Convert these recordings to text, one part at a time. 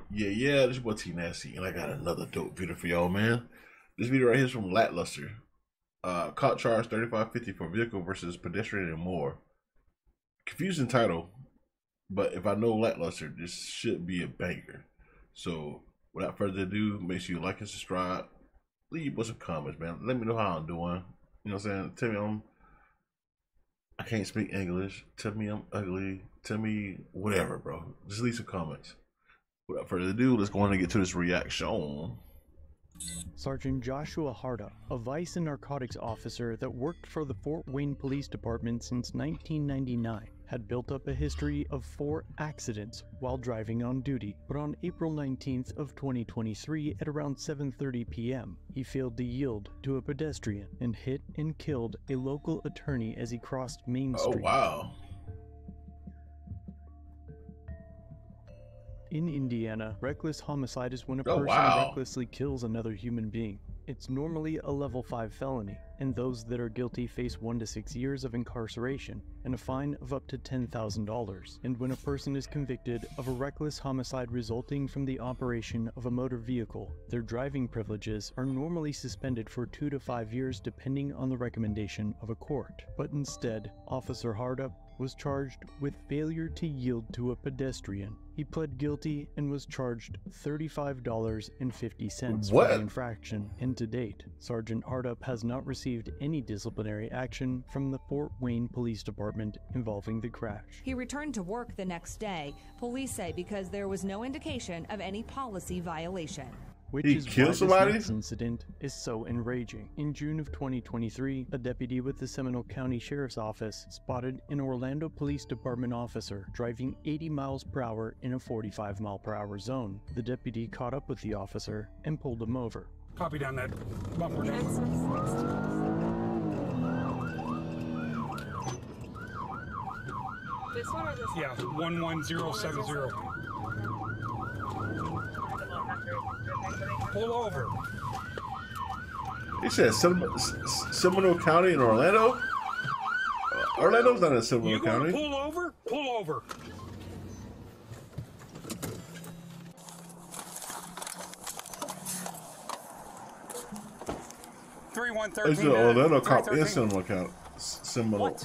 Yeah, this is what T Nasty, and I got another dope video for y'all, man. This video right here is from Lackluster. Caught charged 3550 for vehicle versus pedestrian and more. Confusing title, but if I know Lackluster, this should be a banger. So without further ado, make sure you like and subscribe. Leave us some comments, man. Let me know how I'm doing. You know what I'm saying? Tell me I can't speak English. Tell me I'm ugly. Tell me whatever, bro. Just leave some comments. Without further ado, let's go on and get to this reaction. Sergeant Joshua Harda, a vice and narcotics officer that worked for the Fort Wayne Police Department since 1999, had built up a history of 4 accidents while driving on duty. But on April 19th of 2023 at around 7:30 p.m., he failed to yield to a pedestrian and hit and killed a local attorney as he crossed Main Street. Oh, wow. In Indiana, reckless homicide is when a person recklessly kills another human being. It's normally a level 5 felony, and those that are guilty face 1 to 6 years of incarceration and a fine of up to $10,000. And when a person is convicted of a reckless homicide resulting from the operation of a motor vehicle, their driving privileges are normally suspended for 2 to 5 years depending on the recommendation of a court. But instead, Officer Harda was charged with failure to yield to a pedestrian. He pled guilty and was charged $35.50 for the infraction, and to date, Sergeant Hardup has not received any disciplinary action from the Fort Wayne Police Department involving the crash. He returned to work the next day, police say, because there was no indication of any policy violation. Which is why this next incident is so enraging. In June of 2023, a deputy with the Seminole County Sheriff's Office spotted an Orlando Police Department officer driving 80 miles per hour in a 45 mile per hour zone. The deputy caught up with the officer and pulled him over. Copy down that bumper. This one or this one? Yeah, 11070. Pull over. He said Seminole County in Orlando? Orlando's not in Seminole County. Pull over? Pull over. It's the Orlando cop in Seminole County. Seminole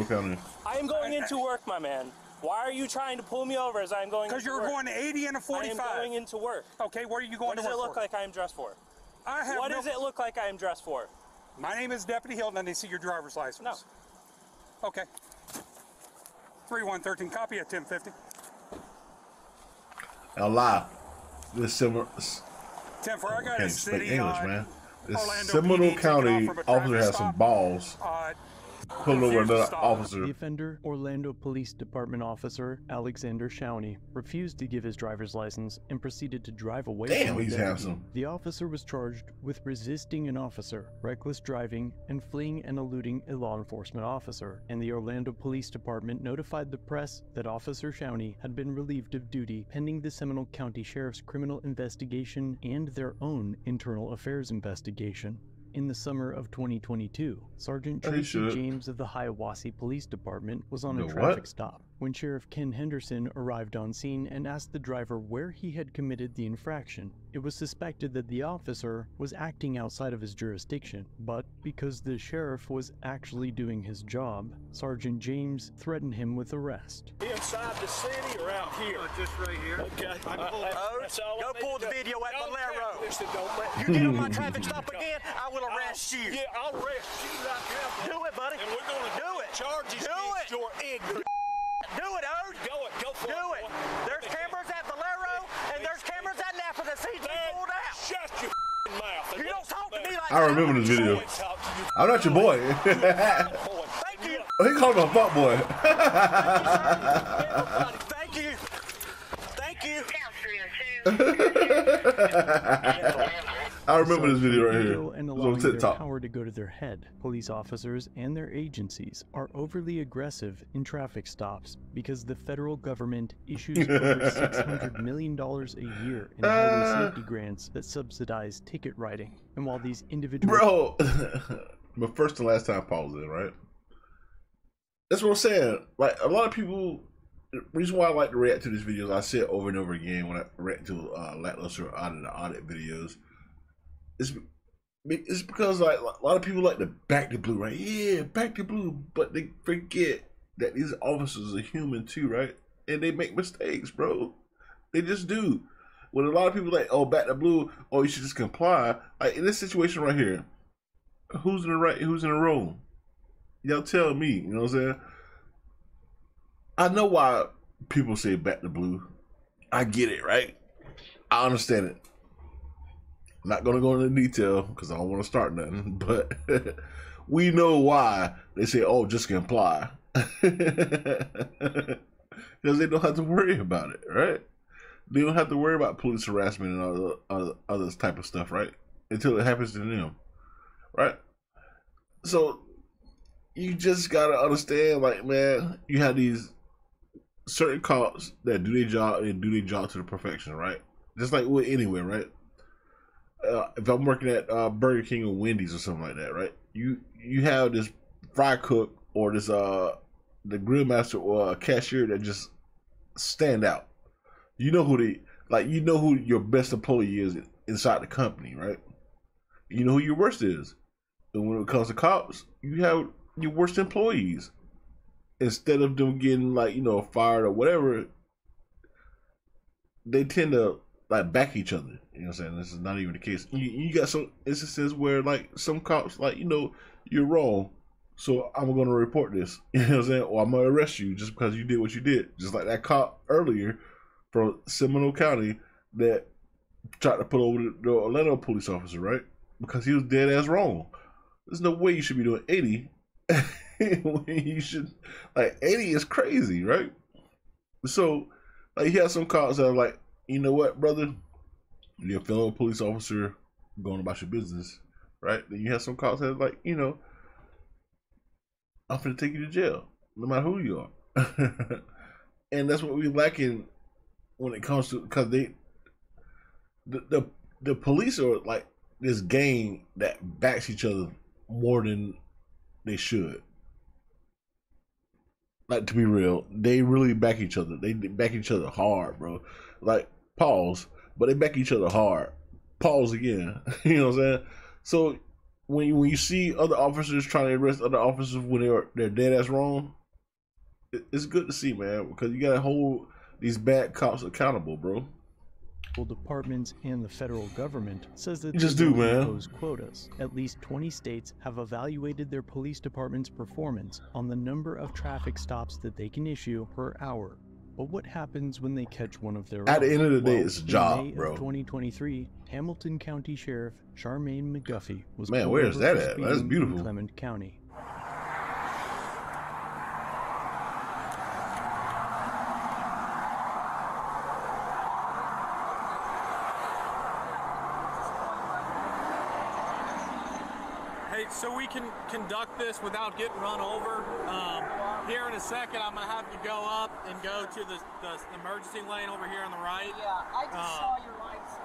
County. I am going into work, my man. Why are you trying to pull me over as I'm going into work? Because you're going 80 and a 45. I am going into work. Okay, what are you going to work for? What does it look like I am dressed for? What does it look like I am dressed for? My name is Deputy Hilton, and I see your driver's license. No. Okay. 3113, copy at 1050. Now lie. This Seminole. 10-4, I got can't a speak city English, man. This Orlando Seminole PD County officer has stop. some balls. Pulling over another officer. The offender, Orlando Police Department officer Alexander Shawnee, refused to give his driver's license and proceeded to drive away from the deputy. The officer was charged with resisting an officer, reckless driving, and fleeing and eluding a law enforcement officer, and the Orlando Police Department notified the press that Officer Shawnee had been relieved of duty pending the Seminole County Sheriff's criminal investigation and their own internal affairs investigation. In the summer of 2022, Sergeant Tracy James of the Hiawassee Police Department was on a traffic stop when Sheriff Ken Henderson arrived on scene and asked the driver where he had committed the infraction. It was suspected that the officer was acting outside of his jurisdiction, but because the sheriff was actually doing his job, Sergeant James threatened him with arrest. Inside the city or out here? Just right here. Okay. Go pull the video at Valero. You get on my traffic stop again, I will arrest you. Yeah, I'll arrest you right now. Do it, buddy. And we're going to do it. Charges against your ignorance. Do it, Ode. Go for it. Do it. There's cameras at Valero, and there's cameras at Napa that sees me pulled out. Shut your mouth. You don't talk to me like I remember this video. I'm not your boy. Thank you. He called him a fuck boy. Thank you. Thank you. I remember this video right here. And it was allowing on their TikTok. power to go to their head. Police officers and their agencies are overly aggressive in traffic stops because the federal government issues over $600 million a year in highway safety grants that subsidize ticket writing. And while these individuals... Bro, but first and last time Paul was in, right? That's what I'm saying. Like, a lot of people the reason why I like to react to these videos, I say it over and over again when I react to lackluster audit videos. It's because like a lot of people like to back the blue, right? Yeah, back the blue, but they forget that these officers are human too, right? And they make mistakes, bro. They just do. When a lot of people like, oh, back the blue, oh, you should just comply. Like in this situation right here, who's in the right, who's in the wrong? Y'all tell me, you know what I'm saying? I know why people say back the blue. I get it, right? I understand it. I'm not gonna go into detail because I don't want to start nothing, but we know why they say, oh, just comply. Because they don't have to worry about it, right? They don't have to worry about police harassment and other type of stuff, right? Until it happens to them, right? So you just gotta understand, like, man, you have these certain cops that do their job and do their job to the perfection, right? Just like with anywhere, right? If I'm working at Burger King or Wendy's or something like that, right? You have this fry cook or this the grill master or a cashier that just stand out. You know who you know who your best employee is inside the company, right? You know who your worst is. And when it comes to cops, you have your worst employees. Instead of them getting like, you know, fired or whatever, they tend to like back each other. You know what I'm saying? This is not even the case. You got some instances where like some cops like, you know, you're wrong, so I'm gonna report this. You know what I'm saying? Or I'm gonna arrest you just because you did what you did. Just like that cop earlier from Seminole County that tried to put over the Orlando police officer, right? Because he was dead ass wrong. There's no way you should be doing 80 when you should, like, 80 is crazy, right? So like you have some cops that are like, you know what, brother, you're a fellow police officer going about your business, right? Then you have some cops that are like, you know, I'm finna take you to jail, no matter who you are. And that's what we lacking when it comes to, because the police are like this gang that backs each other more than they should. Like, to be real, they really back each other. They back each other hard, bro. Like, pause, but they back each other hard. Pause again. You know what I'm saying? So when you see other officers trying to arrest other officers when they're dead ass wrong, it's good to see, man, because you gotta hold these bad cops accountable, bro. Departments and the federal government says that just do, man. Impose quotas. At least 20 states have evaluated their police department's performance on the number of traffic stops that they can issue per hour. But what happens when they catch one of their own? At the end of the day, it's a job, in May bro. Of 2023, Hamilton County Sheriff Charmaine McGuffey was man, where's that at? That's beautiful. In Clement County. Hey, so we can conduct this without getting run over. Here in a second, I'm going to have you go up and go to the emergency lane over here on the right. Yeah, I just saw your lights.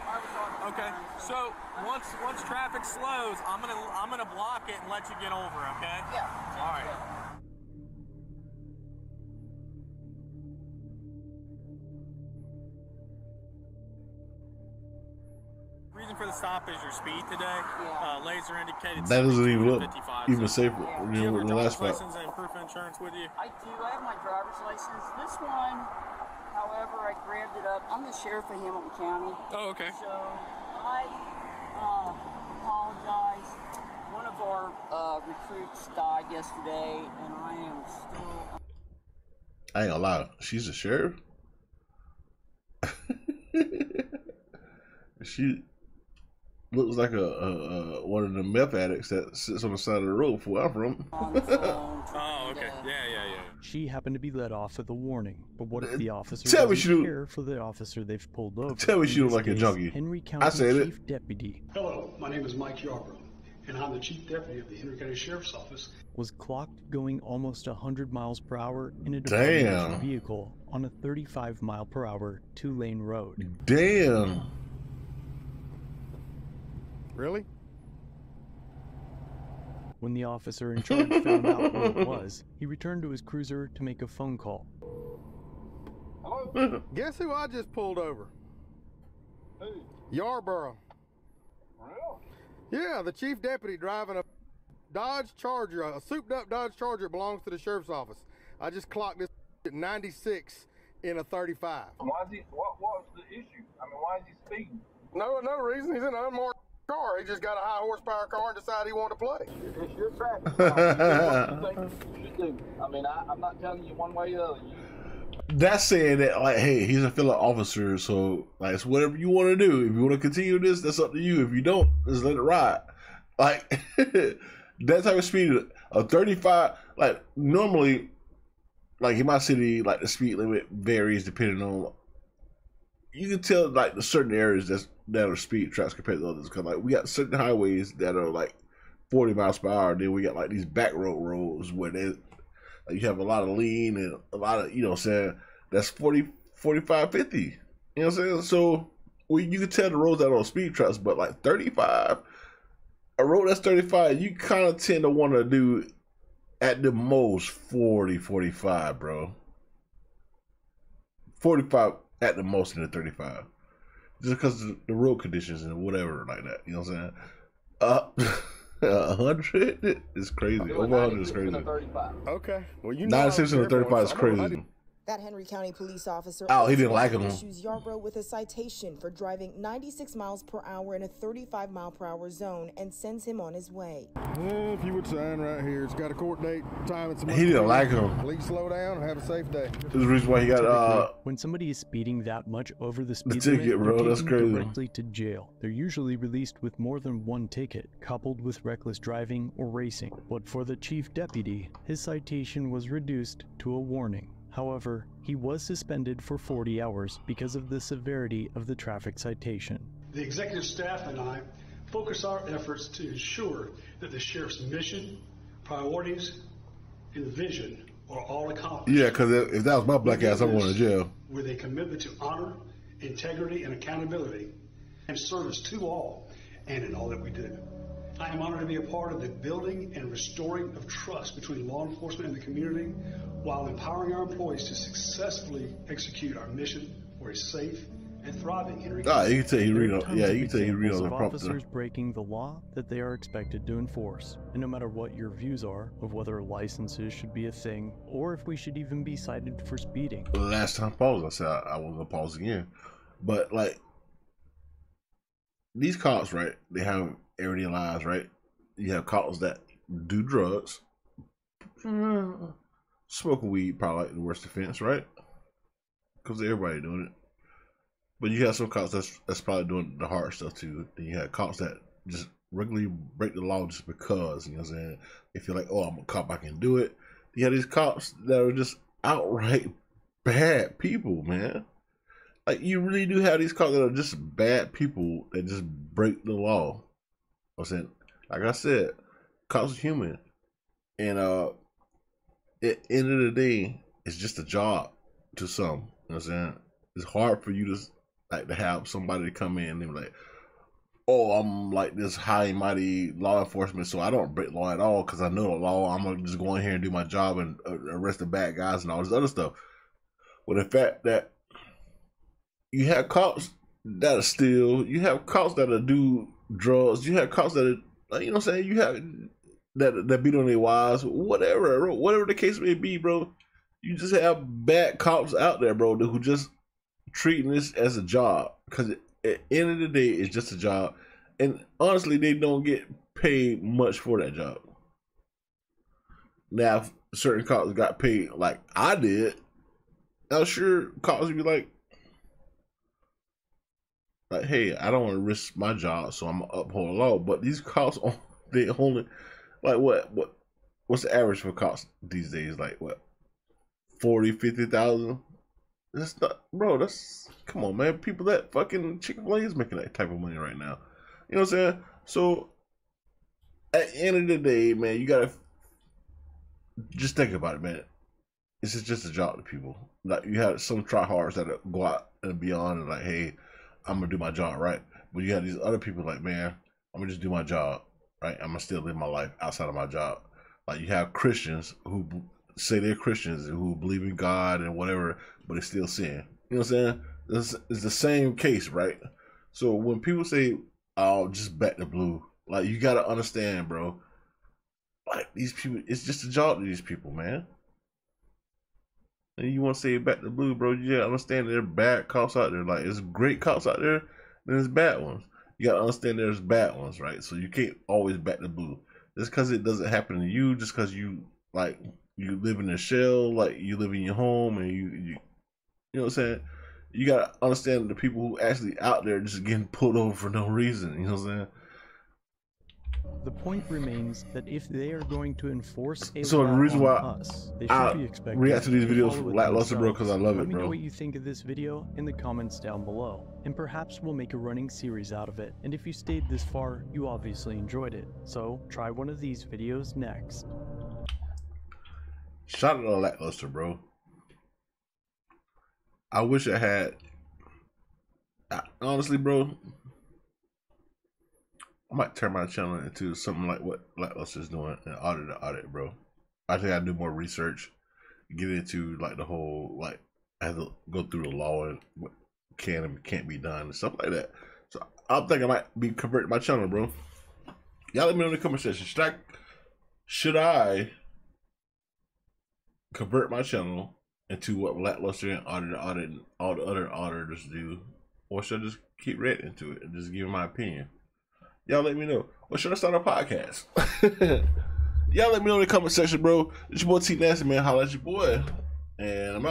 I was on. Okay, so once traffic slows, I'm gonna block it and let you get over. Okay. Yeah. All right. Good. Reason for the stop is your speed today. Yeah. Laser indicated. That doesn't even look 55, even so safer. Yeah. You you have know, your the last driver's spot. license and proof of insurance with you? I do. I have my driver's license. This one, however, I grabbed it up. I'm the sheriff of Hamilton County. Oh, okay. So I apologize. One of our recruits died yesterday, and I am still. I ain't gonna lie, she's a sheriff. She looks like a one of the meth addicts that sits on the side of the road for where I'm from. On the phone. Oh, okay. Yeah. She happened to be let off with a warning, but what if the officer Tell me doesn't she care for the officer they've pulled over? Tell me In she look this like a case, junkie. Henry I County said it. Chief Deputy Hello, my name is Mike Yarbrough, and I'm the Chief Deputy of the Henry County Sheriff's Office. was clocked going almost 100 miles per hour in a Damn. department vehicle on a 35 mile per hour 2-lane road. Damn. Really? When the officer in charge found out what it was, he returned to his cruiser to make a phone call. Guess who I just pulled over? Who? Yarborough. Really? Yeah, the chief deputy driving a Dodge Charger, a souped-up Dodge Charger belongs to the sheriff's office. I just clocked this at 96 in a 35. Why is he? What was the issue? I mean, why is he speeding? No reason. He's in an unmarked car. He just got a high horsepower car and decided he wanted to play. It's your traffic stop. You do what you think you should do. I mean, I'm not telling you one way or the other. That's saying that, like, hey, he's a fellow officer, so like, it's whatever you want to do. If you want to continue this, that's up to you. If you don't, just let it ride. Like that type of speed, a 35. Like normally, like in my city, like the speed limit varies depending on. You can tell like the certain areas that are speed traps compared to others. Cause like we got certain highways that are like 40 miles per hour. Then we got like these back roads where you have a lot of lean and a lot of, you know what I'm saying, that's 40, 45, 50. You know what I'm saying? So you can tell the roads that are on speed traps, but like 35, a road that's 35, you kind of tend to want to do at the most 40, 45, bro. 45 at the most in the 35. Just because of the road conditions and whatever like that. You know what I'm saying? 100 is crazy. Over 100 is crazy. Okay. Well, you know 96 and 35 is crazy. That Henry County police officer he didn't like him. issues Yarborough with a citation for driving 96 miles per hour in a 35 mile per hour zone and sends him on his way. Well, if you would sign right here, it's got a court date, time, and some. He didn't like him. Please slow down and have a safe day. This is the reason why he got when somebody is speeding that much over the speed ticket, limit, bro. That's crazy. Directly to jail. They're usually released with more than one ticket, coupled with reckless driving or racing. But for the chief deputy, his citation was reduced to a warning. However, he was suspended for 40 hours because of the severity of the traffic citation. The executive staff and I focus our efforts to ensure that the sheriff's mission, priorities, and vision are all accomplished. Yeah, because if that was my black ass, I'm going to jail. With a commitment to honor, integrity, and accountability, and service to all, and in all that we do. I am honored to be a part of the building and restoring of trust between law enforcement and the community, while empowering our employees to successfully execute our mission for a safe and thriving Henry County. You can tell he read on. Yeah, you can tell he read on the prompter. Officers breaking the law that they are expected to enforce, and no matter what your views are of whether licenses should be a thing or if we should even be cited for speeding. The last time I paused, I said I wasn't gonna pause again, but like these cops, right? They have everyday lives, right? You have cops that do drugs. Smoking weed probably like the worst offense, right? Because everybody doing it. But you have some cops that's probably doing the hard stuff too. Then you have cops that just regularly break the law just because, you know what I'm saying? They feel like, oh, I'm a cop, I can do it. You have these cops that are just outright bad people, man. Like, you really do have these cops that are just bad people that just break the law. I'm saying, like I said, cops are human. And at the end of the day, it's just a job to some. You know what I'm saying? It's hard for you to have somebody to come in and be like, oh, I'm like this high and mighty law enforcement, so I don't break law at all because I know the law. I'm gonna just go in here and do my job and arrest the bad guys and all this other stuff. Well, the fact that you have cops that are steal, you have cops that do drugs, you have cops that are, you know what I'm saying, you have that beat on their wives, whatever the case may be, bro. You just have bad cops out there, bro, who just treating this as a job, because at the end of the day, it's just a job, and honestly, they don't get paid much for that job. Now, if certain cops got paid like I did, I'm sure cops would be like, hey, I don't want to risk my job, so I'm gonna uphold the law. But these cops, they only, like, what's the average for cops these days? Like, what, 40, 50,000? That's not, bro, that's, come on, man. People that fucking Chick-fil-A is making that type of money right now. You know what I'm saying? So, at the end of the day, man, you gotta just think about it, man. This is just a job to people. Like, you have some tryhards that go out and beyond and like, hey, I'm gonna do my job, right? But you have these other people like, man, I'm gonna just do my job, right? I'm gonna still live my life outside of my job. Like, you have Christians who say they're Christians who believe in God and whatever, but they still sin. You know what I'm saying? It's the same case, right? So when people say, "Oh, just back the blue," like, you gotta understand, bro. Like, these people, it's just a job to these people, man. And you want to say back the blue, bro? You gotta understand there are bad cops out there. Like, there's great cops out there, then there's bad ones. You gotta understand there's bad ones, right? So you can't always back the blue. Just because it doesn't happen to you, just because you live in a shell, like you live in your home, and you know what I'm saying? You gotta understand the people who actually out there just getting pulled over for no reason. You know what I'm saying? The point remains that if they are going to enforce a so law the reason why on us, they should be expected react to these videos follow it lackluster, bro, themselves. because I love Let it, me bro. know what you think of this video in the comments down below, and perhaps we'll make a running series out of it. And if you stayed this far, you obviously enjoyed it. So try one of these videos next. Shout out to lackluster, bro. I wish I had. Honestly, bro, I might turn my channel into something like what Lackluster's doing and audit, bro. I think I do more research, get into like the whole, like, I have to go through the law and what can and can't be done and stuff like that. So I'm thinking I might be converting my channel, bro. Y'all let me know in the comment section. Should I convert my channel into what Lackluster and audit and all the other auditors do, or should I just keep reading into it and just give my opinion? Y'all let me know. Or should I start a podcast? Y'all let me know in the comment section, bro. It's your boy T Nasty, man. Holla at your boy. And I'm out.